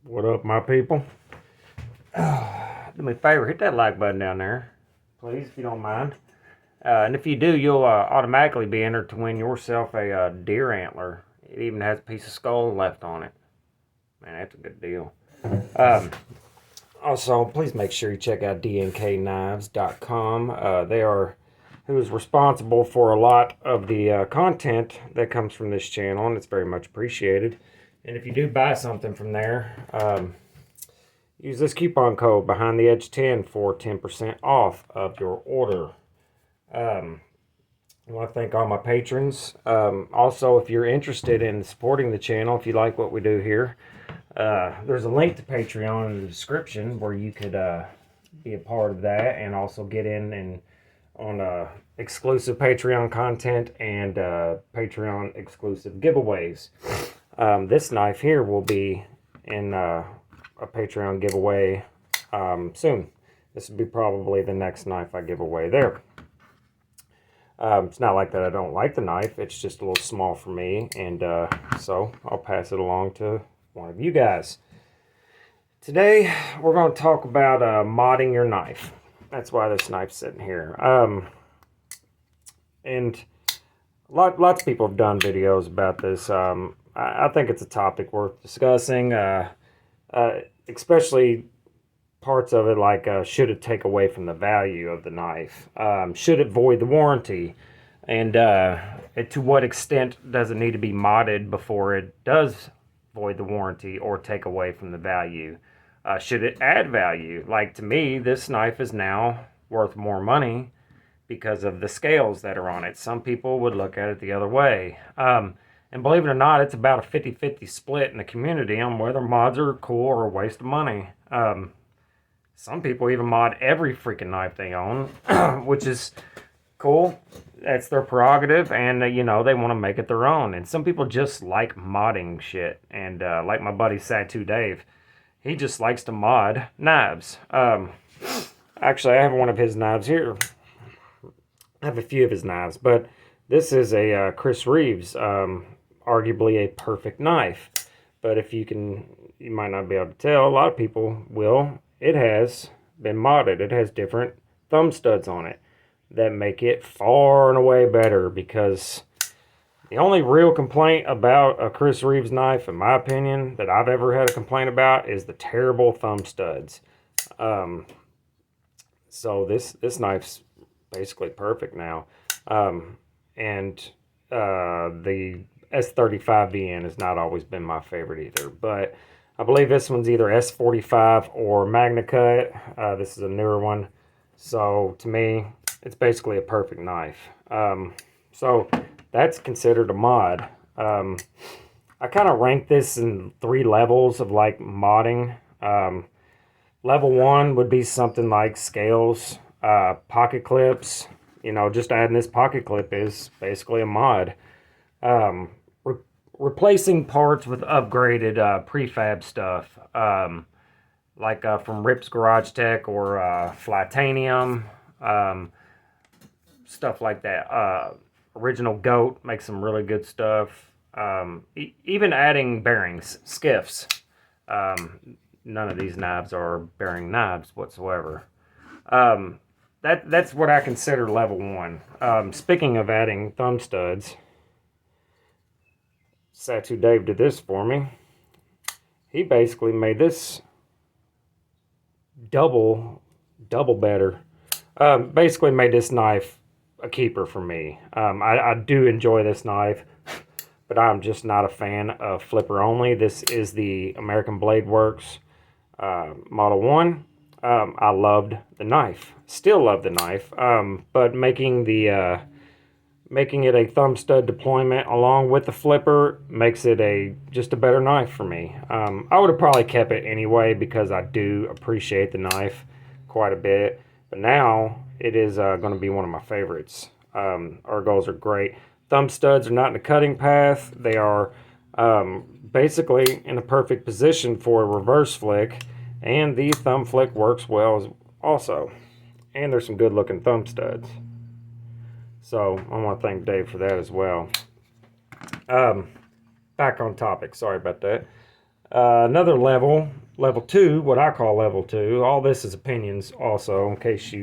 What up, my people? Do me a favor, hit that like button down there, please, if you don't mind. And if you do, you'll automatically be entered to win yourself a deer antler. It even has a piece of skull left on it. Man, that's a good deal. Um, Also, please make sure you check out DNKKnives.com. They are who is responsible for a lot of the content that comes from this channel, and it's very much appreciated. And if you do buy something from there, use this coupon code behind the edge 10 for 10% off of your order. I want to thank all my patrons. Also, if you're interested in supporting the channel, if you like what we do here, there's a link to Patreon in the description where you could be a part of that and also get in and on exclusive Patreon content and Patreon exclusive giveaways. This knife here will be in a Patreon giveaway soon. This will be probably the next knife I give away there. It's not like that I don't like the knife. It's just a little small for me, and so I'll pass it along to one of you guys. Today, we're going to talk about modding your knife. That's why this knife's sitting here. And lots of people have done videos about this. I think it's a topic worth discussing, especially parts of it like should it take away from the value of the knife? Should it void the warranty? And to what extent does it need to be modded before it does void the warranty or take away from the value? Should it add value? Like, to me, this knife is now worth more money because of the scales that are on it. Some people would look at it the other way. And believe it or not, it's about a 50-50 split in the community on whether mods are cool or a waste of money. Some people even mod every freaking knife they own, which is cool. That's their prerogative, and you know, they want to make it their own. And some people just like modding shit. And like my buddy Satu Dave, he just likes to mod knives. Actually, I have one of his knives here. I have a few of his knives, but this is a Chris Reeves, arguably a perfect knife. But if you might not be able to tell, a lot of people will. It has been modded. It has different thumb studs on it that make it far and away better, because the only real complaint about a Chris Reeves knife, in my opinion, that I've ever had a complaint about is the terrible thumb studs. So this knife's basically perfect now. And the S35VN has not always been my favorite either, but I believe this one's either S45 or Magna Cut. This is a newer one. So to me, it's basically a perfect knife. So that's considered a mod. I kind of rank this in 3 levels of like modding. Level 1 would be something like scales, pocket clips. You know, just adding this pocket clip is basically a mod. Replacing parts with upgraded prefab stuff, like from Rips Garage Tech or Flatanium, stuff like that. Original Goat makes some really good stuff. Even adding bearings, skiffs. None of these knives are bearing knives whatsoever. That's what I consider level 1. Speaking of adding thumb studs, Satu Dave did this for me. He basically made this double better. Basically made this knife a keeper for me. I do enjoy this knife, but I'm just not a fan of flipper only. This is the American Blade Works Model 1. I loved the knife. Still love the knife. But making it a thumb stud deployment along with the flipper makes it just a better knife for me. I would have probably kept it anyway because I do appreciate the knife quite a bit. But now it is going to be one of my favorites. Ergos are great. Thumb studs are not in the cutting path. They are basically in a perfect position for a reverse flick. And the thumb flick works well also. And there's some good looking thumb studs. So I want to thank Dave for that as well. Back on topic. Sorry about that. Another level, level 2, what I call level 2. All this is opinions also, in case you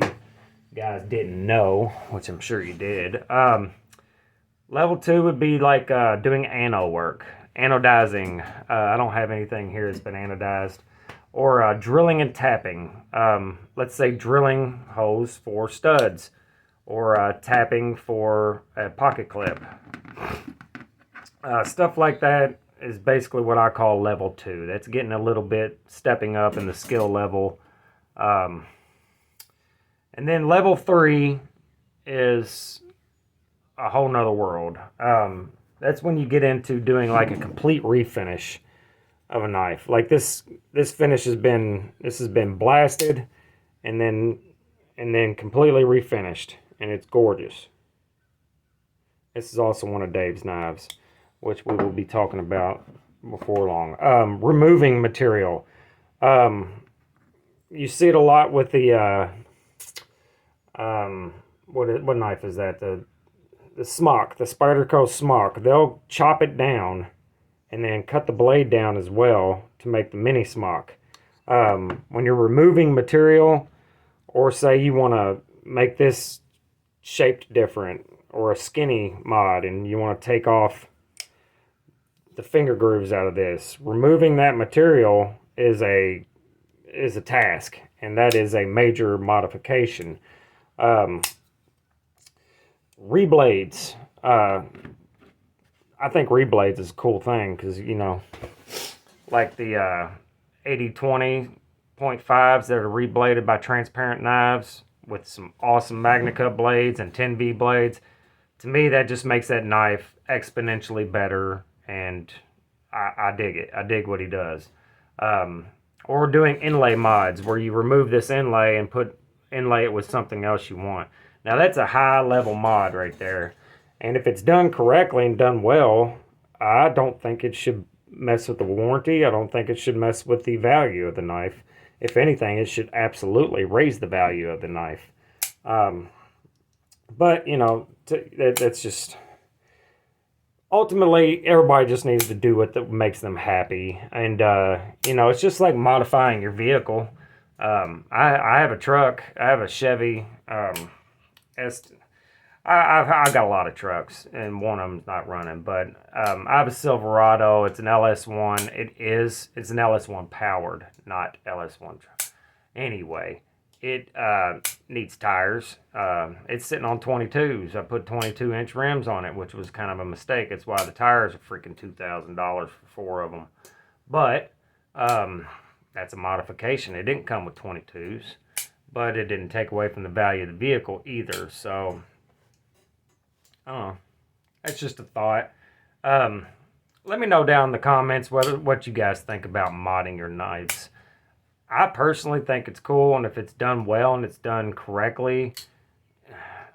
guys didn't know, which I'm sure you did. Level 2 would be like doing anode work, anodizing. I don't have anything here that's been anodized. Or drilling and tapping. Let's say drilling holes for studs, or tapping for a pocket clip. Stuff like that is basically what I call level 2. That's getting a little bit stepping up in the skill level. And then level 3 is a whole nother world. That's when you get into doing like a complete refinish of a knife. Like this finish has been blasted and then completely refinished, and it's gorgeous. This is also one of Dave's knives, which we will be talking about before long. Removing material. You see it a lot with the what knife is that? The smock, the Spyderco smock. They'll chop it down and then cut the blade down as well to make the mini smock. When you're removing material, or say you want to make this shaped different, or a skinny mod, and you want to take off the finger grooves out of this, removing that material is a task, and that is a major modification. Reblades. I think reblades is a cool thing because, you know, like the 80-20 .5s that are rebladed by Transparent Knives with some awesome Magna Cut blades and 10V blades. To me, that just makes that knife exponentially better, and I dig it. I dig what he does. Or doing inlay mods where you remove this inlay and inlay it with something else you want. Now that's a high level mod right there. And if it's done correctly and done well, I don't think it should mess with the warranty. I don't think it should mess with the value of the knife. If anything, it should absolutely raise the value of the knife. But, you know, that's just... Ultimately, everybody just needs to do what makes them happy. And, you know, it's just like modifying your vehicle. I have a truck. I have a Chevy. I've got a lot of trucks, and one of them's not running. But I have a Silverado. It's an LS1. It's an LS1 powered, not LS1. Anyway, it needs tires. It's sitting on 22s. I put 22-inch rims on it, which was kind of a mistake. That's why the tires are freaking $2,000 for 4 of them. But that's a modification. It didn't come with 22s, but it didn't take away from the value of the vehicle either. So, I don't know. That's just a thought. Let me know down in the comments what you guys think about modding your knives. I personally think it's cool, and if it's done well and it's done correctly,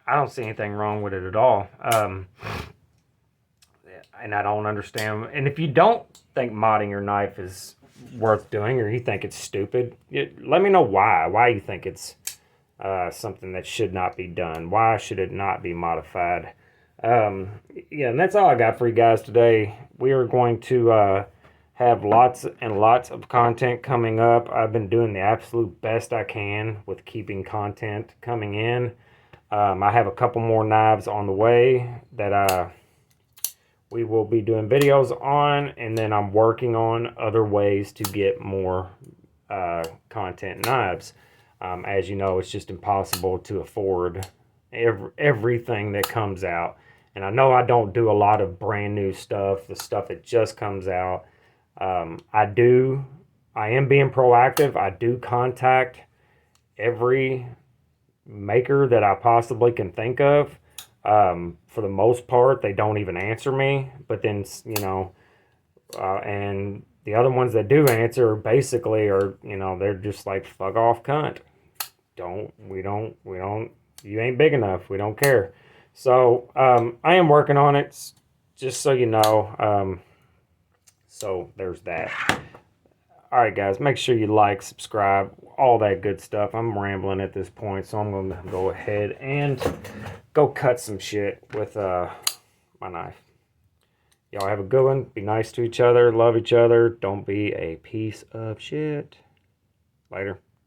I don't see anything wrong with it at all. And I don't understand. And if you don't think modding your knife is worth doing, or you think it's stupid, let me know why you think it's something that should not be done. Why should it not be modified? Yeah, and that's all I got for you guys today. We are going to have lots and lots of content coming up. I've been doing the absolute best I can with keeping content coming in. I have a couple more knives on the way that we will be doing videos on, and then I'm working on other ways to get more content knives. As you know, it's just impossible to afford everything that comes out. And I know I don't do a lot of brand new stuff, the stuff that just comes out. I am being proactive. I do contact every maker that I possibly can think of. For the most part, they don't even answer me. But then, you know, and the other ones that do answer basically are, you know, they're just like, fuck off, cunt. We don't, you ain't big enough. We don't care. So, I am working on it, just so you know. So there's that. All right, guys, make sure you like, subscribe, all that good stuff. I'm rambling at this point, so I'm going to go ahead and go cut some shit with my knife. Y'all have a good one. Be nice to each other. Love each other. Don't be a piece of shit. Later.